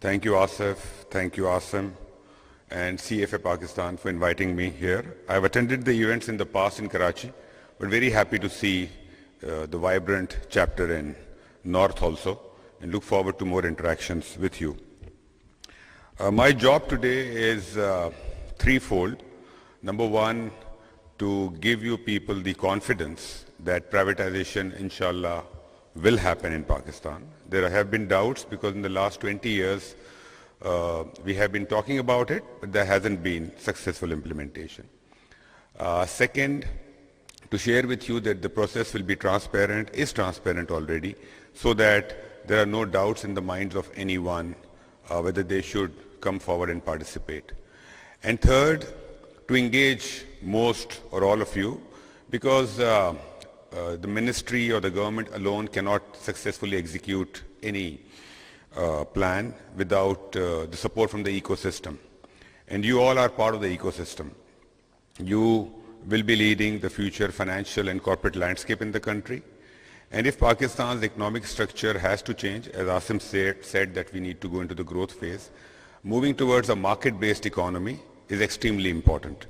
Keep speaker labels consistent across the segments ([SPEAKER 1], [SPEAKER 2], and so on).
[SPEAKER 1] Thank you, Asif. Thank you, Asim, and CFA Pakistan for inviting me here. I've attended the events in the past in Karachi, but very happy to see the vibrant chapter in North also, and look forward to more interactions with you. My job today is threefold. Number one, to give you people the confidence that privatization, inshallah, will happen in Pakistan. There have been doubts because in the last 20 years, we have been talking about it, but there hasn't been successful implementation. Second, to share with you that the process will be transparent, is transparent already, so that there are no doubts in the minds of anyone whether they should come forward and participate. And third, to engage most or all of you, because the ministry or the government alone cannot successfully execute any plan without the support from the ecosystem. And you all are part of the ecosystem. You will be leading the future financial and corporate landscape in the country. And if Pakistan's economic structure has to change, as Asim said that we need to go into the growth phase, moving towards a market-based economy is extremely important.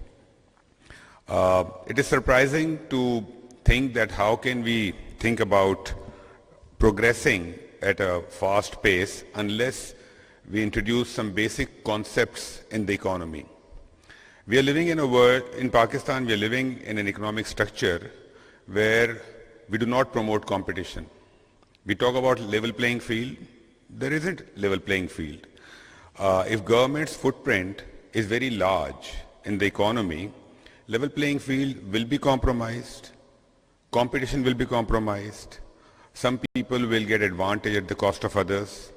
[SPEAKER 1] It is surprising to think that how can we think about progressing at a fast pace unless we introduce some basic concepts in the economy. We are living in a world, in Pakistan, we are living in an economic structure where we do not promote competition. We talk about level playing field. There isn't level playing field. If government's footprint is very large in the economy, level playing field will be compromised. Competition will be compromised. Some people will get advantage at the cost of others.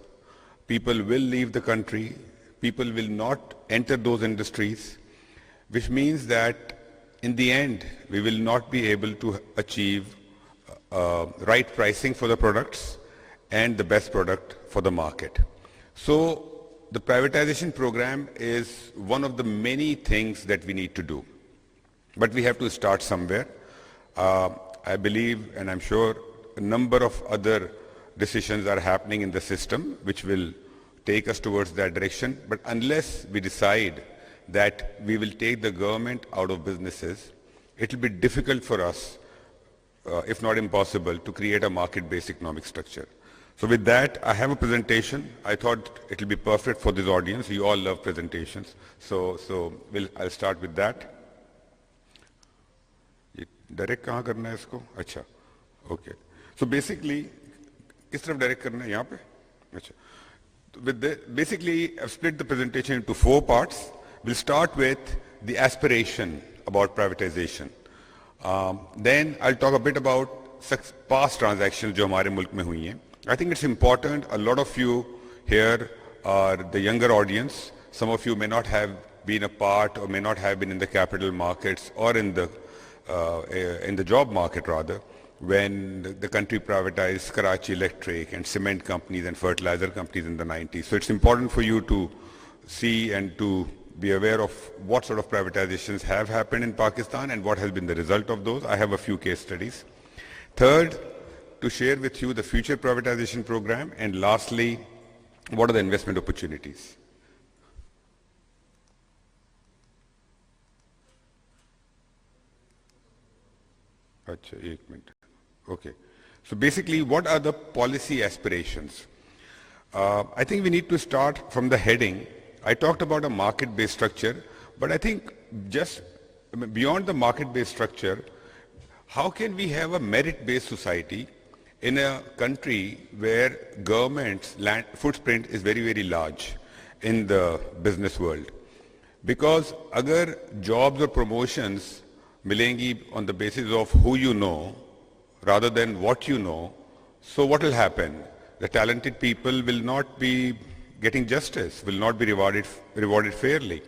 [SPEAKER 1] People will leave the country. People will not enter those industries, which means that in the end, we will not be able to achieve right pricing for the products and the best product for the market. So the privatization program is one of the many things that we need to do. But we have to start somewhere. I believe, and I'm sure, a number of other decisions are happening in the system which will take us towards that direction. But unless we decide that we will take the government out of businesses, it will be difficult for us, if not impossible, to create a market-based economic structure. So with that, I have a presentation. I thought it will be perfect for this audience. You all love presentations. So I'll start with that. Direct कहाँ करना है इसको? अच्छा, okay. So basically, किस तरफ direct करना है यहाँ पे? अच्छा. Basically, I've split the presentation into 4 parts. We'll start with the aspiration about privatization. Then I'll talk a bit about past transactions जो हमारे मुल्क में हुई हैं. I think it's important. A lot of you here are the younger audience. Some of you may not have been a part or may not have been in the capital markets or in the job market rather, when the country privatized Karachi Electric and cement companies and fertilizer companies in the 90s. So it's important for you to see and to be aware of what sort of privatizations have happened in Pakistan and what has been the result of those. I have a few case studies. Third, to share with you the future privatization program. And lastly, what are the investment opportunities? Okay. So basically, what are the policy aspirations? I think we need to start from the heading. I talked about a market-based structure, but I think just beyond the market-based structure, how can we have a merit-based society in a country where government's land footprint is very, very large in the business world? Because agar jobs or promotions milengi on the basis of who you know rather than what you know, so what will happen? The talented people will not be getting justice, will not be rewarded fairly.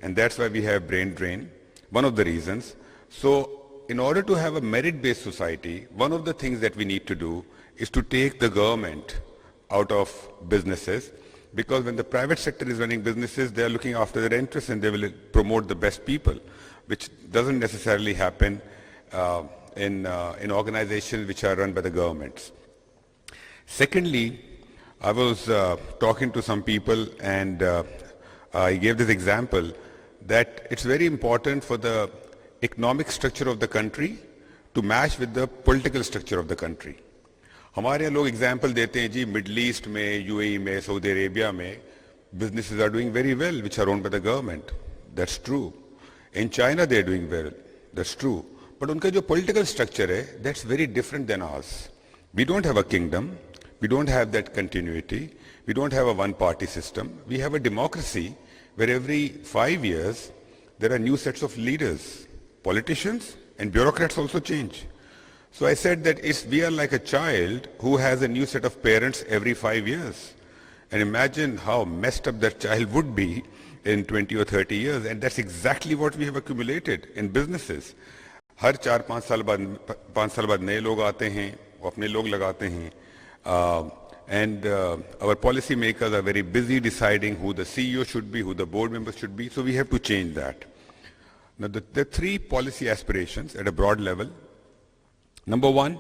[SPEAKER 1] And that's why we have brain drain, one of the reasons. So in order to have a merit-based society, one of the things that we need to do is to take the government out of businesses, because when the private sector is running businesses, they are looking after their interests and they will promote the best people, which doesn't necessarily happen in organizations which are run by the governments. Secondly, I was talking to some people and I gave this example that it's very important for the economic structure of the country to match with the political structure of the country. हमारे यहाँ लोग example देते हैं जी middle east में UAE में Saudi Arabia में businesses are doing very well which are owned by the government. That's true. In China they are doing well. That's true. But उनका जो political structure है that's very different than ours. We don't have a kingdom. We don't have that continuity. We don't have a one-party system. We have a democracy where every 5 years there are new sets of leaders. Politicians and bureaucrats also change. So I said that we are like a child who has a new set of parents every 5 years. And imagine how messed up that child would be in 20 or 30 years. And that's exactly what we have accumulated in businesses. हर 4-5 साल बाद नए लोग आते हैं, वो अपने लोग लगाते हैं. And our policy makers are very busy deciding who the CEO should be, who the board members should be. So we have to change that. Now the three policy aspirations at a broad level. Number one,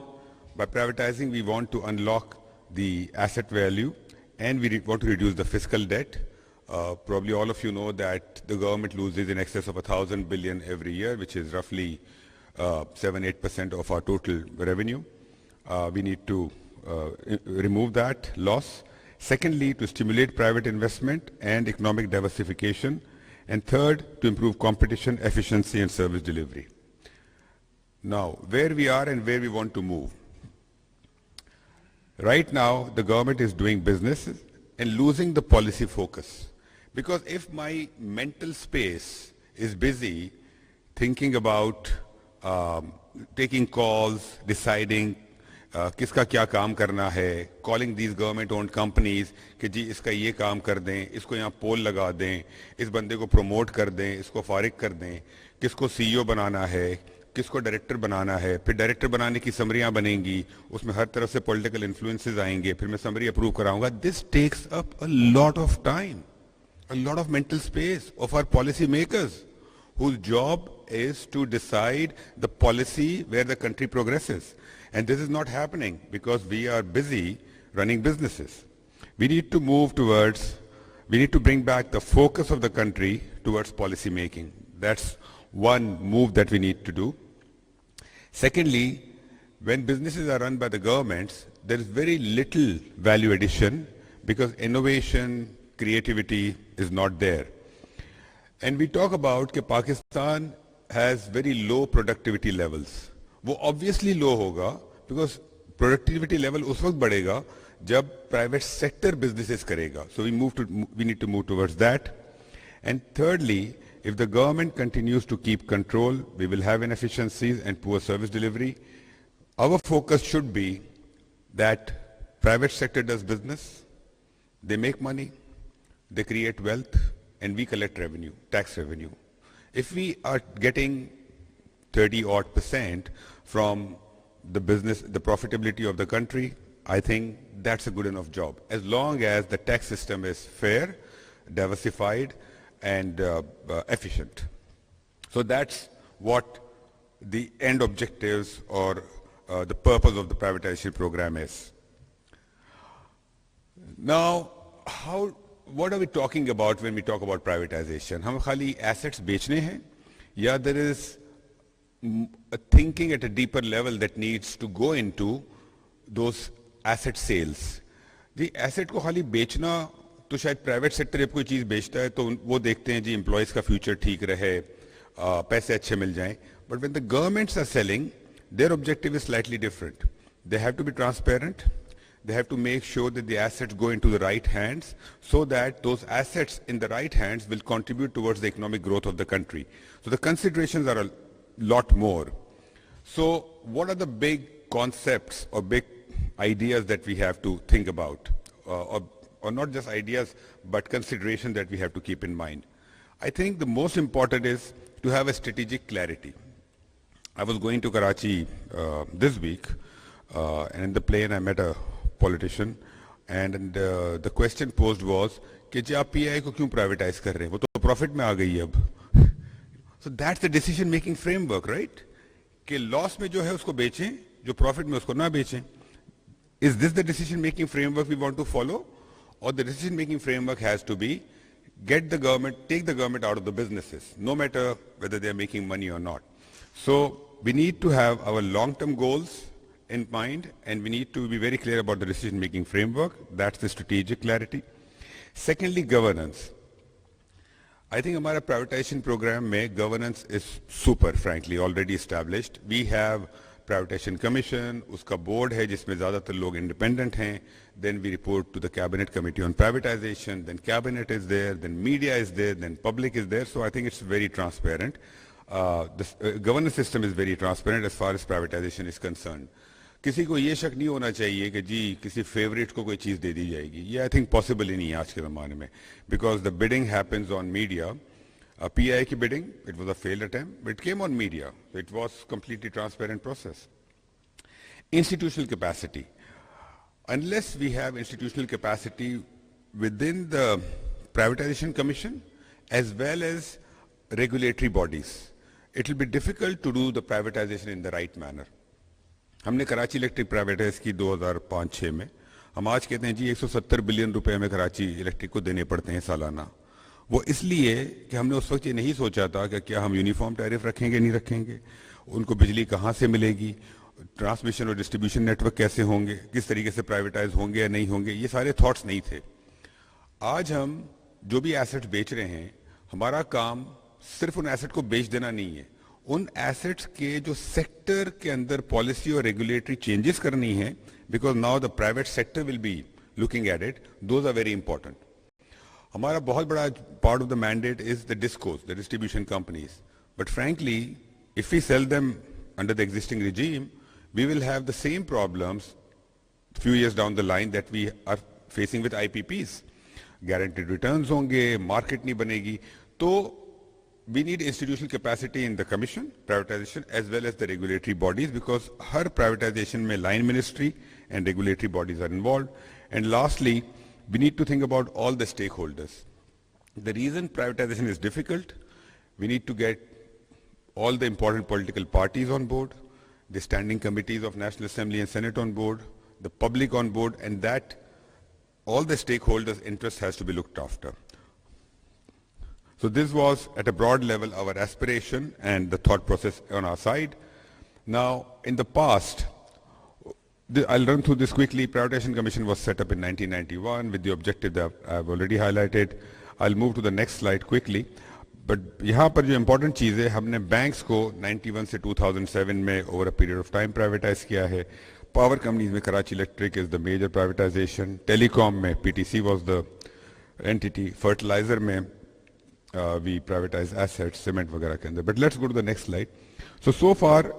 [SPEAKER 1] by privatizing, we want to unlock the asset value and we want to reduce the fiscal debt. Probably all of you know that the government loses in excess of 1,000 billion every year, which is roughly 7-8% of our total revenue. We need to remove that loss. Secondly, to stimulate private investment and economic diversification. And third, to improve competition, efficiency and service delivery. Now, where we are and where we want to move. Right now, the government is doing business and losing the policy focus. Because if my mental space is busy thinking about taking calls, deciding किसका क्या काम करना है, calling these government-owned companies कि जी इसका ये काम कर दें, इसको यहाँ पोल लगा दें, इस बंदे को प्रमोट कर दें, इसको फारिग कर दें, किसको CEO बनाना है, किसको डायरेक्टर बनाना है, फिर डायरेक्टर बनाने की समरियाँ बनेंगी, उसमें हर तरफ से पॉलिटिकल इन्फ्लुएंसेस आएंगे, फिर मैं समरी अप्रूव कराऊंगा. This takes up a lot of time, a lot of mental space of our policy makers whose job is to decide the policy where the country progresses. And this is not happening because we are busy running businesses. We need to bring back the focus of the country towards policy making. That's one move that we need to do. Secondly, when businesses are run by the governments, there is very little value addition because innovation, creativity is not there. And we talk about that Pakistan has very low productivity levels. वो obviously low होगा because productivity level उस वक्त बढ़ेगा जब private sector businesses करेगा. So we need to move towards that. And thirdly, if the government continues to keep control, we will have inefficiencies and poor service delivery. Our focus should be that private sector does business, they make money, they create wealth, and we collect revenue, tax revenue. If we are getting 30-odd% from the business, the profitability of the country, I think that's a good enough job. As long as the tax system is fair, diversified, and efficient. So that's what the end objectives or the purpose of the privatization program is. Now, what are we talking about when we talk about privatization? हम खाली assets बेचने हैं या there is a thinking at a deeper level that needs to go into those asset sales. Ji asset को खाली बेचना तो शायद प्राइवेट सेक्टर जब कोई चीज़ बेचता है तो वो देखते हैं जी एम्प्लॉयज़ का फ्यूचर ठीक रहे, पैसे अच्छे मिल जाएं. But when the governments are selling, their objective is slightly different. They have to be transparent. They have to make sure that the assets go into the right hands so that those assets in the right hands will contribute towards the economic growth of the country. So the considerations are a lot more. So what are the big concepts or big ideas that we have to think about? Or not just ideas, but considerations that we have to keep in mind. I think the most important is to have a strategic clarity. I was going to Karachi this week, and in the plane I met a politician, and the question posed was कि जी आप PI को क्यों privatise कर रहे हैं, वो तो profit में आ गई है अब. So that's the decision making framework, right? कि लॉस में जो है उसको बेचें, जो प्रॉफिट में उसको ना बेचें. Is this the decision-making framework we want to follow? Or the decision-making framework has to be take the government out of the businesses, no matter whether they're making money or not. So we need to have our long-term goals in mind, and we need to be very clear about the decision-making framework. That's the strategic clarity. Secondly, governance. I think हमारा privatization program में governance is super, frankly, already established. We have privatization commission, उसका board है जिसमें ज़्यादातर लोग independent हैं. Then we report to the cabinet committee on privatization. Then cabinet is there. Then media is there. Then public is there. So I think it's very transparent. The governance system is very transparent as far as privatization is concerned. किसी को ये शक नहीं होना चाहिए कि जी किसी favourite को कोई चीज़ दे दी जाएगी. ये आई थिंक पॉसिबल ही नहीं है आज के ज़माने में, because the bidding happens on media. PI की bidding, it was a failed attempt, it came on media, it was completely transparent process. Institutional capacity. Unless we have institutional capacity within the privatization commission as well as regulatory bodies, it will be difficult to do the privatization in the right manner. हमने Karachi electric privatise की 2005-06 में. हम आज कहते हैं जी 170 billion रुपए हमें Karachi electric को देने पड़ते हैं सालाना. वो इसलिए कि हमने उस वक्त ये नहीं सोचा था कि क्या हम यूनिफॉर्म टैरिफ रखेंगे नहीं रखेंगे, उनको बिजली कहाँ से मिलेगी, ट्रांसमिशन और डिस्ट्रीब्यूशन नेटवर्क कैसे होंगे, किस तरीके से प्राइवेटाइज होंगे या नहीं होंगे, ये सारे थॉट्स नहीं थे. आज हम जो भी एसेट्स बेच रहे हैं, हमारा काम सिर्फ उन एसेट को बेच देना नहीं है, उन एसेट्स के जो सेक्टर के अंदर पॉलिसी और रेगुलेटरी चेंजेस करनी है, because now the private sector will be looking at it, those are very important. हमारा बहुत बड़ा part of the mandate is the discoms, the distribution companies. But frankly if we sell them under the existing regime, we will have the same problems few years down the line that we are facing with IPPs. Guaranteed returns होंगे, market नहीं बनेगी. तो we need institutional capacity in the commission, privatization, as well as the regulatory bodies, because her privatization में line ministry and regulatory bodies are involved. And lastly, we need to think about all the stakeholders. The reason privatization is difficult, we need to get all the important political parties on board, the standing committees of National Assembly and Senate on board, the public on board, and that all the stakeholders' interest has to be looked after. So this was at a broad level our aspiration and the thought process on our side. Now, in the past, I'll run through this quickly. Privatization Commission was set up in 1991 with the objective that I've already highlighted. I'll move to the next slide quickly. But यहाँ पर जो important चीज़ है, हमने banks को 91 से 2007 में over a period of time privatize किया है. Power companies में Karachi Electric is the major privatization. Telecom में PTC was the entity. Fertilizer में we privatize assets, cement वगैरह के अंदर. But let's go to the next slide. So far,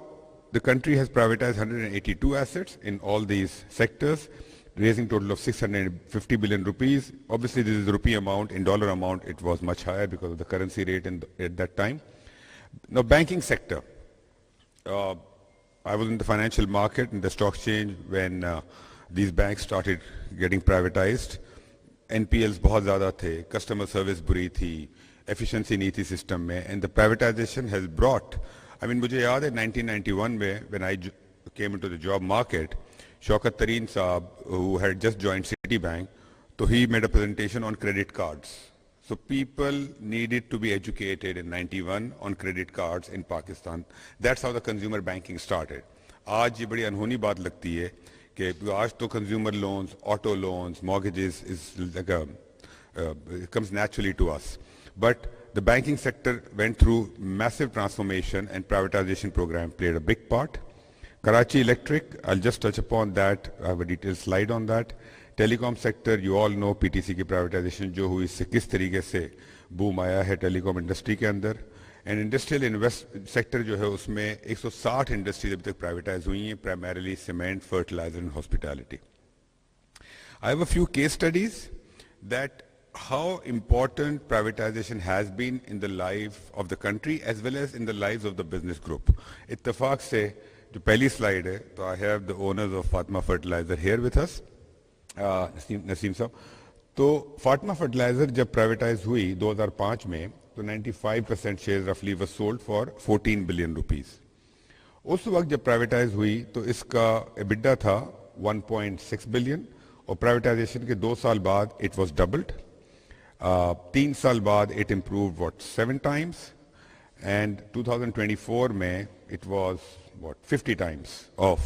[SPEAKER 1] the country has privatized 182 assets in all these sectors, raising total of 650 billion rupees. Obviously, this is the rupee amount. In dollar amount, it was much higher because of the currency rate at that time. Now, banking sector. I was in the financial market, in the stock exchange, when these banks started getting privatized. NPLs बहुत ज़्यादा थे, customer service बुरी थी, efficiency नहीं थी system में, and the privatization has brought, I mean, मुझे याद है 1991 में, when I came into the job market, Shaukat Tareen Saab, who had just joined Citibank, so he made a presentation on credit cards. So people needed to be educated in 91 on credit cards in Pakistan. That's how the consumer banking started. आज ये बड़ी अनहोनी बात लगती है कि आज तो consumer loans, auto loans, mortgages is like it comes naturally to us. But the banking sector went through massive transformation, and privatization program played a big part. Karachi Electric, I'll just touch upon that. I have a detailed slide on that. Telecom sector, you all know PTC की privatization जो हुई, इससे किस तरीके से boom आया है telecom industry के अंदर. And industrial sector जो है उसमें 160 industries अभी तक privatize हुई हैं, primarily cement, fertilizer and hospitality. I have a few case studies that how important privatization has been in the life of the country as well as in the lives of the business group. इत्तेफाक से जो पहली slide है, तो I have the owners of Fatima Fertilizer here with us, Naseem साहब. तो Fatima Fertilizer जब privatize हुई 2005 में, तो 95% shares roughly was sold for 14 billion rupees. उस वक्त जब privatize हुई, तो इसका EBITDA था 1.6 billion और privatization के 2 साल बाद it was doubled. 3 साल बाद it improved 7 times, and 2024 में it was 50 times of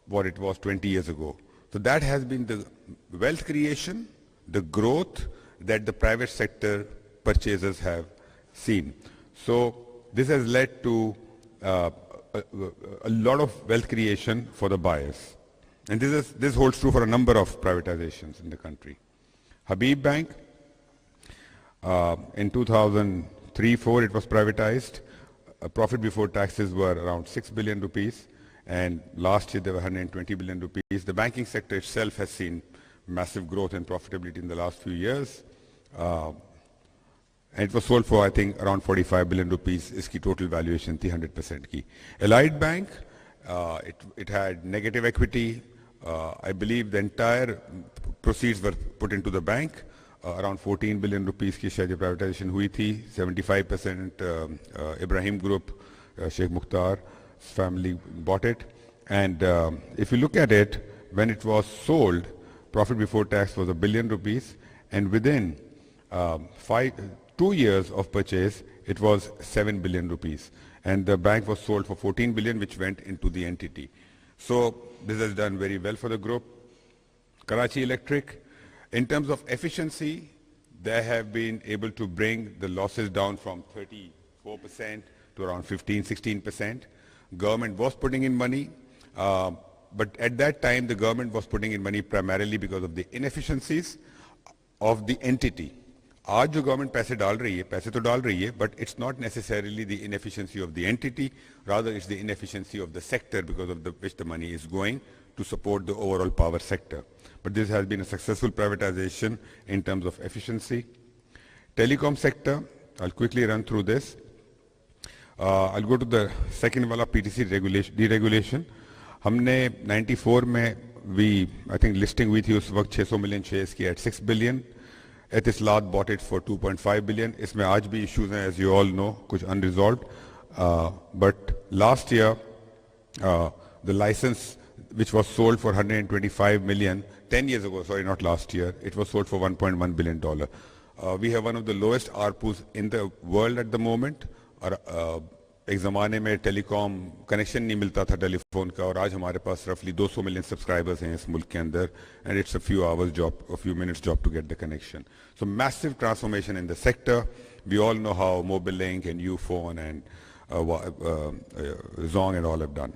[SPEAKER 1] what it was 20 years ago. So that has been the wealth creation, the growth that the private sector purchasers have seen. So this has led to a lot of wealth creation for the buyers. And this holds true for a number of privatizations in the country. Habib Bank, in 2003-04 it was privatized. Profit before taxes were around 6 billion rupees, and last year they were 120 billion rupees. The banking sector itself has seen massive growth and profitability in the last few years. And it was sold for, I think, around 45 billion rupees. Iski total valuation thi 100% ki. Allied Bank, it had negative equity. I believe the entire proceeds were put into the bank. Around 14 billion rupees की शायद privatization हुई थी. 75% Ibrahim Group, Sheikh Mukhtar's family bought it. And if you look at it, when it was sold, profit before tax was 1 billion rupees, and within 2 years of purchase, it was 7 billion rupees. And the bank was sold for 14 billion, which went into the entity. So this has done very well for the group. Karachi Electric, in terms of efficiency, they have been able to bring the losses down from 34% to around 15-16%. Government was putting in money, but at that time the government was putting in money primarily because of the inefficiencies of the entity. आज जो government पैसे डाल रही है, पैसे तो डाल रही है, but it's not necessarily the inefficiency of the entity, rather it's the inefficiency of the sector because of which the money is going to support the overall power sector. But this has been a successful privatization in terms of efficiency. Telecom sector, I'll quickly run through this. I'll go to the second wala PTC deregulation. हमने 94 में I think listing हुई थी उस वक्त 600 million shares की at 6 billion. Etisalat bought it for 2.5 billion. इसमें आज भी issues हैं, as you all know, कुछ unresolved. But last year, the license which was sold for 125 million, 10 years ago, sorry, not last year, it was sold for $1.1 billion. We have one of the lowest ARPUs in the world at the moment. एक ज़माने में telecom connection नहीं मिलता था telephone का, और आज हमारे पास रफली 200 मिलियन सब्सक्राइबर्स हैं इस मुल्क के अंदर, and it's a few minutes job to get the connection. So massive transformation in the sector. We all know how Mobilink and Ufone and Zong and all have done.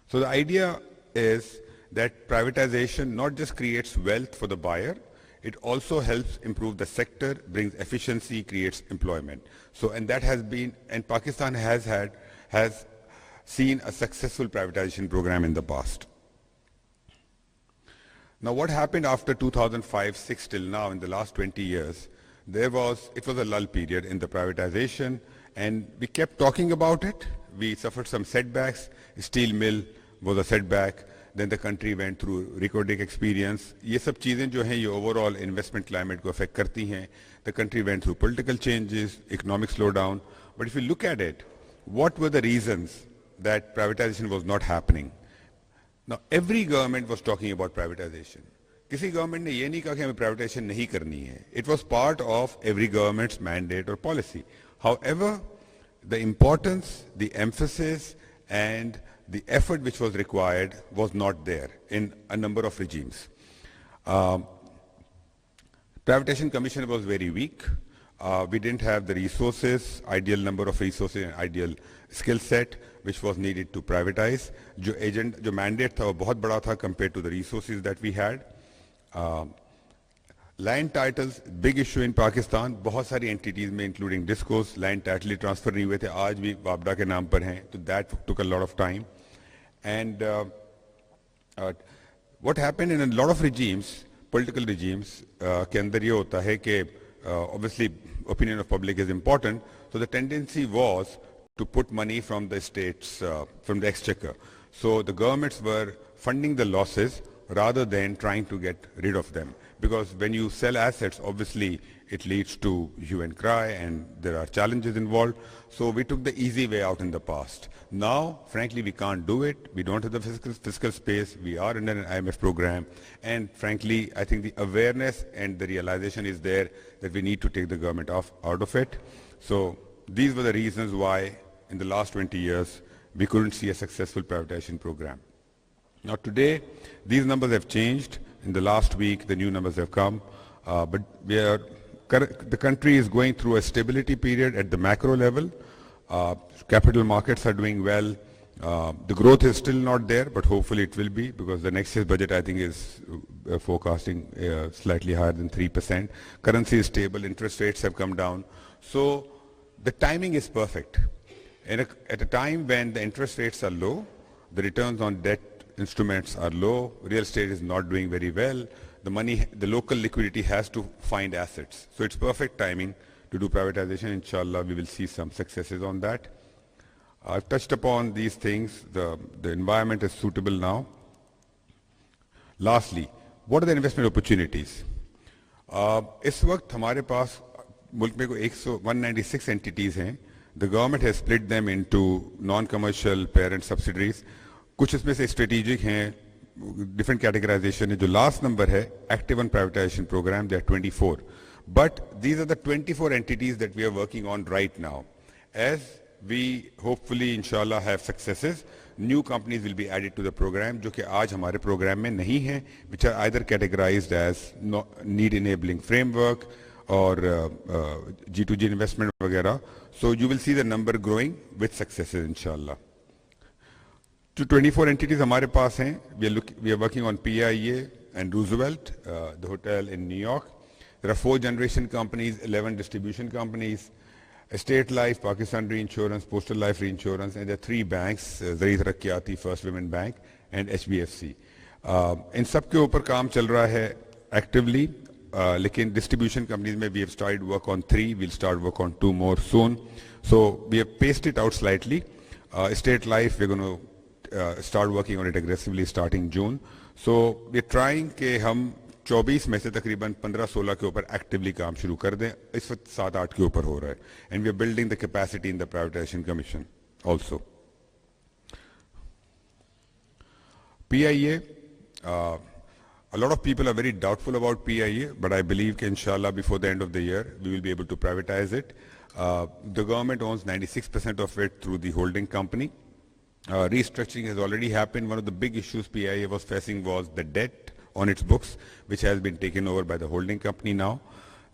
[SPEAKER 1] So the idea is that privatization not just creates wealth for the buyer, it also helps improve the sector, brings efficiency, creates employment. So, and that has been, and Pakistan has seen a successful privatization program in the past. Now what happened after 2005-06 till now, in the last 20 years, it was a lull period in the privatization, and we kept talking about it. We suffered some setbacks. Steel mill was a setback. Then the country went through recording experience. ये सब चीजें जो हैं ये overall investment climate को affect करती हैं. The country went through political changes, economic slowdown. But if you look at it, what were the reasons that privatization was not happening? Now every government was talking about privatization. किसी government ने ये नहीं कहा कि हमें privatization नहीं करनी है. It was part of every government's mandate or policy. However, the importance, the emphasis, and the effort which was required was not there in a number of regimes. Privatization Commission was very weak. We didn't have the resources, ideal number of resources and ideal skill set which was needed to privatize. जो mandate था वो बहुत बड़ा था compared to the resources that we had. Land titles, big issue in Pakistan. बहुत सारी entities में including discos, land title transfer नहीं हुए थे, आज भी वापडा के नाम पर हैं. So that took a lot of time. And what happened in a lot of regimes, political regimes, के अंदर ये होता है कि obviously opinion of public is important, so the tendency was to put money from the states, from the exchequer. So the governments were funding the losses rather than trying to get rid of them. because when you sell assets, obviously it leads to hue and cry and there are challenges involved. So we took the easy way out in the past. Now, frankly, we can't do it. We don't have the fiscal space. We are under an IMF program. And frankly, I think the awareness and the realization is there that we need to take the government out of it. So these were the reasons why in the last 20 years, we couldn't see a successful privatization program. Now today, these numbers have changed. In the last week, the new numbers have come. But the country is going through a stability period at the macro level. Capital markets are doing well. The growth is still not there, but hopefully it will be, because the next year's budget, I think, is forecasting slightly higher than 3%. Currency is stable. Interest rates have come down. So the timing is perfect. At a time when the interest rates are low, the returns on debt instruments are low, real estate is not doing very well, the local liquidity has to find assets. So it's perfect timing to do privatization. Inshallah, we will see some successes on that. I've touched upon these things. The environment is suitable now. Lastly, what are the investment opportunities? इस वक्त हमारे पास मुल्क में कोई 196 entities हैं. The government has split them into non-commercial parent subsidiaries. कुछ इसमें से strategic हैं, different categorization है. जो last number है, active on privatization program, they are 24. But these are the 24 entities that we are working on right now. As we hopefully, inshallah, have successes, new companies will be added to the program, जो कि आज हमारे program में नहीं हैं, which are either categorized as need enabling framework or G2G investment वगैरह. So you will see the number growing with successes, inshallah. जो 24 entities हमारे पास हैं, we are working on PIA and Roosevelt, the hotel in New York. There are 4 generation companies, 11 distribution companies, Estate Life, Pakistan Reinsurance, Postal Life Reinsurance, and there are 3 banks, Zaid Rakyati, First Women Bank, and HBFC. इन सब के ऊपर काम चल रहा है actively, लेकिन distribution companies में we have started work on 3, we'll start work on 2 more soon. So we have paced it out slightly. Estate Life, we're going to start working on it aggressively starting June. So we're trying कि हम 24 में से तकरीबन 15-16 के ऊपर actively काम शुरू कर दें. इस वक्त 7-8 के ऊपर हो रहा है. And we are building the capacity in the privatization commission also. PIA, a lot of people are very doubtful about PIA, but I believe that inshallah before the end of the year we will be able to privatize it. The government owns 96% of it through the holding company. Restructuring has already happened. One of the big issues PIA was facing was the debt on its books, which has been taken over by the holding company now.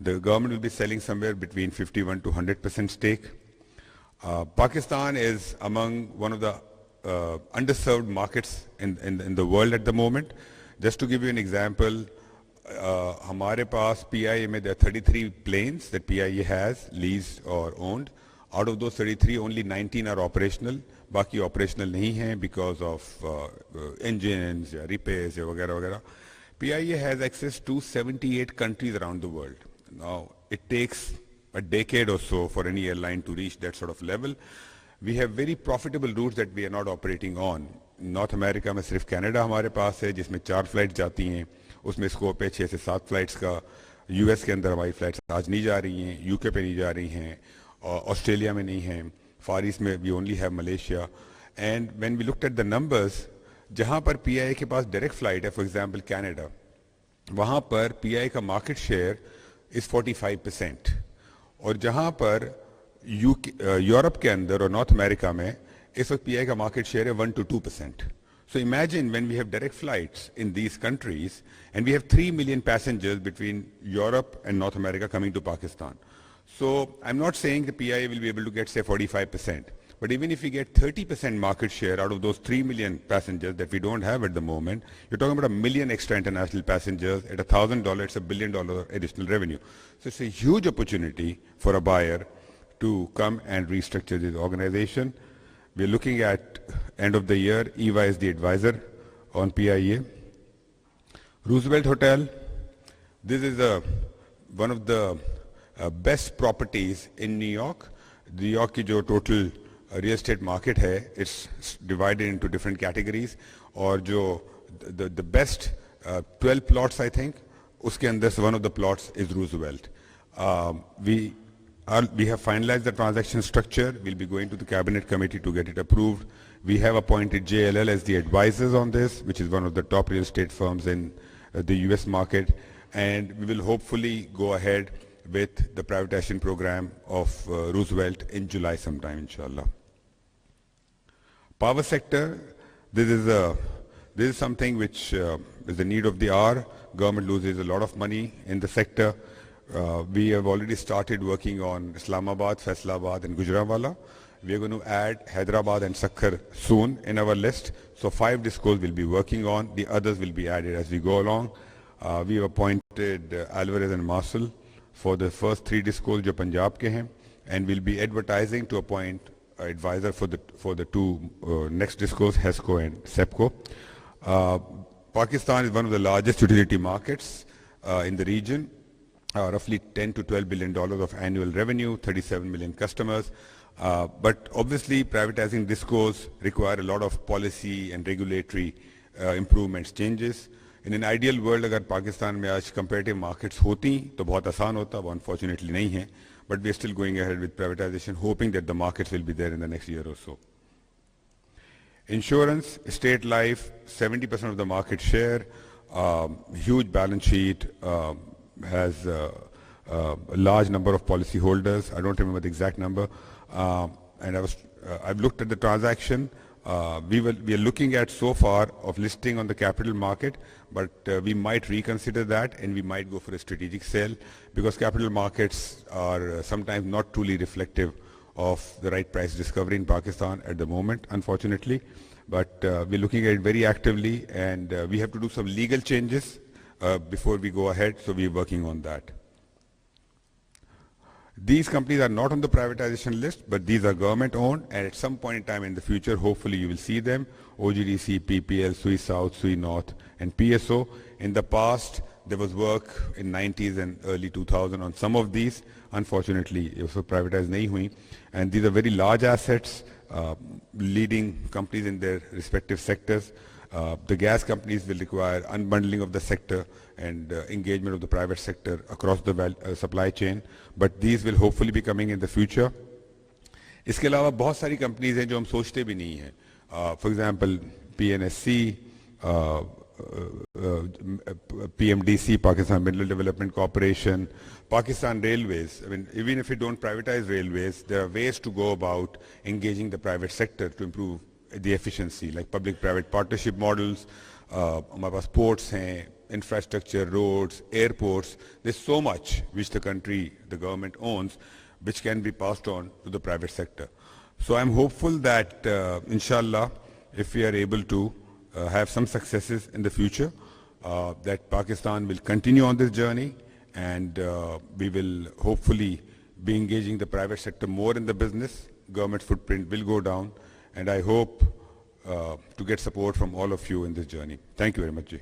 [SPEAKER 1] The government will be selling somewhere between 51 to 100% stake. Pakistan is among one of the underserved markets in the world at the moment. Just to give you an example, हमारे पास PIA में there are 33 planes that PIA has leased or owned. Out of those 33, only 19 are operational. बाकी operational नहीं हैं because of engines या repairs या वगैरह वगैरह. PIA has access to 78 countries around the world. Now, it takes a decade or so for any airline to reach that sort of level. We have very profitable routes that we are not operating on. North America में सिर्फ Canada हमारे पास है जिसमें 4 flights जाती हैं. उसमें scope है 6 से 7 फ्लाइट्स का. US के अंदर हमारी फ्लाइट्स आज नहीं जा रही हैं, UK पे नहीं जा रही हैं, ऑस्ट्रेलिया में नहीं हैं, फार ईस्ट में we only have Malaysia. And when we looked at the numbers, जहाँ पर PIA के पास डायरेक्ट फ्लाइट है, फॉर एग्जांपल कनाडा, वहाँ पर PIA का मार्केट शेयर इज 45%, और जहाँ पर यूरोप के अंदर और नॉर्थ अमेरिका में इस वक्त PIA का मार्केट शेयर है 1 to 2%. So imagine when we have direct flights in these countries and we have 3 million passengers between Europe and North America coming to Pakistan. So I'm not saying the PIA will be able to get say 45%. But even if we get 30% market share out of those 3 million passengers that we don't have at the moment, you're talking about 1 million extra international passengers. At $1,000, it's $1 billion additional revenue. So it's a huge opportunity for a buyer to come and restructure this organization. We're looking at end of the year. EY is the advisor on PIA. Roosevelt Hotel. This is one of the best properties in New York. New York की जो total real estate market है, it's divided into different categories, और जो the best 12 plots I think, उसके अंदर से one of the plots is Roosevelt. We have finalized the transaction structure. We'll be going to the cabinet committee to get it approved. We have appointed JLL as the advisors on this, which is one of the top real estate firms in the US market, and we will hopefully go ahead with the privatization program of Roosevelt in July sometime, inshallah. Power sector, this is something which is the need of the hour. Government loses a lot of money in the sector. We have already started working on Islamabad, Faisalabad and Gujranwala. We are going to add Hyderabad and Sakkar soon in our list. So 5 discos we'll be working on. The others will be added as we go along. We have appointed Alvarez and Marshall for the first 3 discos जो पंजाब के हैं, and we'll be advertising to appoint an advisor for the 2 next discos, HESCO and SEPCO. Pakistan is one of the largest utility markets in the region. Roughly $10 to $12 billion of annual revenue, 37 million customers. But obviously privatizing discos require a lot of policy and regulatory improvements, changes. In an ideal world, अगर पाकिस्तान में आज comparative markets होती तो बहुत आसान होता, वो unfortunately नहीं है. But we are still going ahead with privatization, hoping that the markets will be there in the next year or so. Insurance, state life, 70% of the market share, huge balance sheet, has a large number of policy holders. I don't remember the exact number. And I've looked at the transaction. We are looking at so far of listing on the capital market, but we might reconsider that and we might go for a strategic sale, because capital markets are sometimes not truly reflective of the right price discovery in Pakistan at the moment, unfortunately. But we're looking at it very actively, and we have to do some legal changes before we go ahead, so we're working on that. These companies are not on the privatization list, but these are government owned, and at some point in time in the future, hopefully you will see them. OGDC, PPL, Sui South, Sui North, and PSO. In the past, there was work in 90s and early 2000 on some of these. Unfortunately, it was privatized nahi hui. And these are very large assets, leading companies in their respective sectors. The gas companies will require unbundling of the sector and engagement of the private sector across the supply chain, but these will hopefully be coming in the future. इसके अलावा बहुत सारी companies हैं जो हम सोचते भी नहीं हैं. For example, PNSC, PMDC, Pakistan Mineral Development Corporation, Pakistan Railways. I mean, even if you don't privatize railways, there are ways to go about engaging the private sector to improve the efficiency, like public-private partnership models. हमारे पास ports हैं, infrastructure, roads, airports. There's so much which the government owns, which can be passed on to the private sector. So I'm hopeful that, inshallah, if we are able to have some successes in the future, that Pakistan will continue on this journey, and we will hopefully be engaging the private sector more in the business. Government footprint will go down, and I hope to get support from all of you in this journey. Thank you very much, Ji.